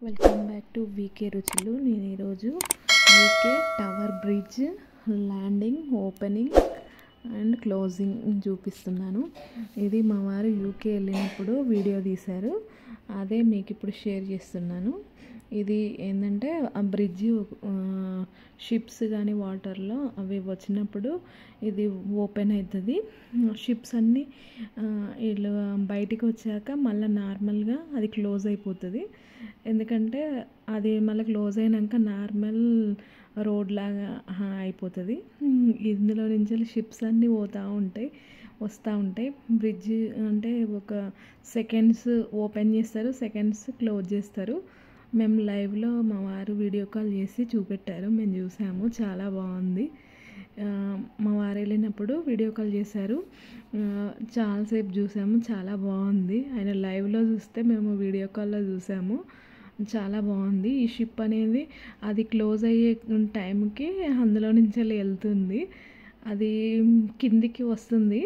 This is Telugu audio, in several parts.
వెల్కమ్ బ్యాక్ టు వీకే రుచులు. నేను ఈరోజు UK tower bridge landing, opening and closing చూపిస్తున్నాను. ఇది మా వారు యూకే వెళ్ళినప్పుడు వీడియో తీశారు, అదే మీకు ఇప్పుడు షేర్ చేస్తున్నాను. ఇది ఏంటంటే ఆ బ్రిడ్జి షిప్స్ కానీ వాటర్లో అవి వచ్చినప్పుడు ఇది ఓపెన్ అవుతుంది. షిప్స్ అన్నీ వీళ్ళు బయటికి వచ్చాక మళ్ళీ నార్మల్గా అది క్లోజ్ అయిపోతుంది. ఎందుకంటే అది మళ్ళీ క్లోజ్ అయినాక నార్మల్ రోడ్ లాగా అయిపోతుంది. ఇందులో నుంచి షిప్స్ అన్నీ వస్తూ ఉంటాయి. బ్రిడ్జ్ అంటే ఒక సెకండ్స్ ఓపెన్ చేస్తారు, సెకండ్స్ క్లోజ్ చేస్తారు. మేము లైవ్లో మా వారు వీడియో కాల్ చేసి చూపెట్టారు, మేము చూసాము, చాలా బాగుంది. మా వారు వెళ్ళినప్పుడు వీడియో కాల్ చేశారు, చాలాసేపు చూసాము, చాలా బాగుంది. ఆయన లైవ్లో చూస్తే మేము వీడియో కాల్లో చూసాము, చాలా బాగుంది. ఈ షిప్ అనేది అది క్లోజ్ అయ్యే టైంకి అందులో నుంచి వెళ్తుంది, అది కిందికి వస్తుంది.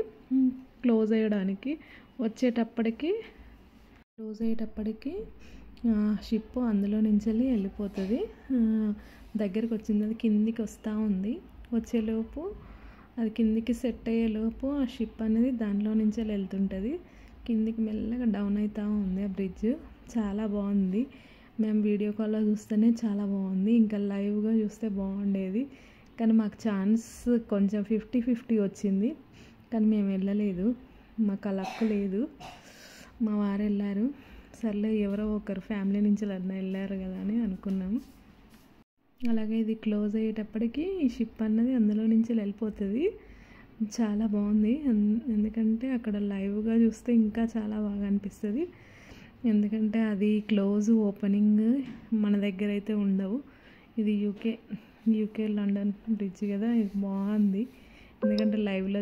క్లోజ్ అయ్యేటప్పటికి షిప్ అందులో నుంచి వెళ్ళిపోతుంది. దగ్గరికి వచ్చింది, అది కిందికి వస్తూ ఉంది. వచ్చేలోపు అది కిందికి సెట్ అయ్యేలోపు ఆ షిప్ అనేది దానిలో నుంచి వెళ్తుంటుంది. కిందికి మెల్లగా డౌన్ అవుతూ ఉంది ఆ బ్రిడ్జ్. చాలా బాగుంది. మేము వీడియో కాల్లో చూస్తేనే చాలా బాగుంది, ఇంకా లైవ్గా చూస్తే బాగుండేది. కానీ మాకు ఛాన్స్ కొంచెం 50-50 వచ్చింది, కానీ మేము వెళ్ళలేదు, మాకు ఆ లక్ లేదు. మా వారు వెళ్ళారు, సర్లే ఎవరో ఒకరు ఫ్యామిలీ నుంచి వెళ్ళారు కదా అని అనుకున్నాము. అలాగే ఇది క్లోజ్ అయ్యేటప్పటికి ఈ షిప్ అన్నది అందులో నుంచి వెళ్ళిపోతుంది. చాలా బాగుంది, ఎందుకంటే అక్కడ లైవ్గా చూస్తే ఇంకా చాలా బాగా అనిపిస్తుంది. ఎందుకంటే అది క్లోజ్ ఓపెనింగ్ మన దగ్గర అయితే ఉండవు. ఇది యూకే లండన్ బ్రిడ్జ్ కదా, ఇది బాగుంది. ఎందుకంటే లైవ్లో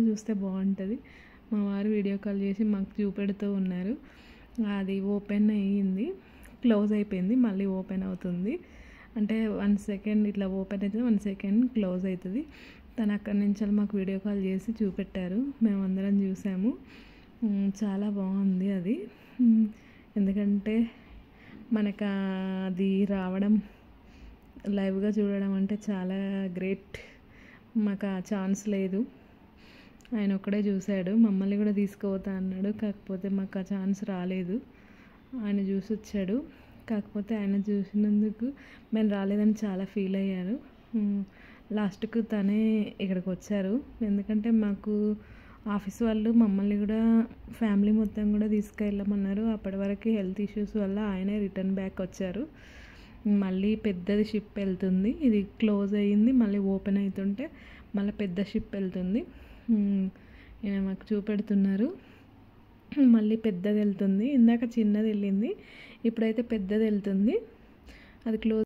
చూస్తే బాగుంటుంది. మా వారు వీడియో కాల్ చేసి మాకు చూపెడుతూ ఉన్నారు. అది ఓపెన్ అయ్యింది, క్లోజ్ అయిపోయింది, మళ్ళీ ఓపెన్ అవుతుంది. అంటే 1 సెకండ్ ఇట్లా ఓపెన్ అవుతుంది, 1 సెకండ్ క్లోజ్ అవుతుంది. తను అక్కడి నుంచి మాకు వీడియో కాల్ చేసి చూపెట్టారు, మేమందరం చూసాము. చాలా బాగుంది అది. ఎందుకంటే మనకు అది రావడం, లైవ్గా చూడడం అంటే చాలా గ్రేట్. మాకు ఆ ఛాన్స్ లేదు, ఆయన ఒక్కడే చూశాడు, మమ్మల్ని కూడా తీసుకుపోతా అన్నాడు, కాకపోతే మాకు ఆ ఛాన్స్ రాలేదు. ఆయన చూసి వచ్చాడు, కాకపోతే ఆయన చూసినందుకు మేము రాలేదని చాలా ఫీల్ అయ్యారు. లాస్ట్కు తనే ఇక్కడికి వచ్చారు, ఎందుకంటే మాకు ఆఫీస్ వాళ్ళు మమ్మల్ని కూడా ఫ్యామిలీ మొత్తం కూడా తీసుకెళ్ళమన్నారు. అప్పటి వరకు హెల్త్ ఇష్యూస్ వల్ల ఆయనే రిటర్న్ బ్యాక్ వచ్చారు. మళ్ళీ పెద్దది షిప్ వెళ్తుంది, ఇది క్లోజ్ అయ్యింది, మళ్ళీ ఓపెన్ అవుతుంటే మళ్ళీ పెద్ద షిప్ వెళ్తుంది. ఈయన మాకు చూపెడుతున్నారు, మళ్ళీ పెద్దది వెళ్తుంది. ఇందాక చిన్నది వెళ్ళింది, ఇప్పుడైతే పెద్దది వెళ్తుంది. అది క్లోజ్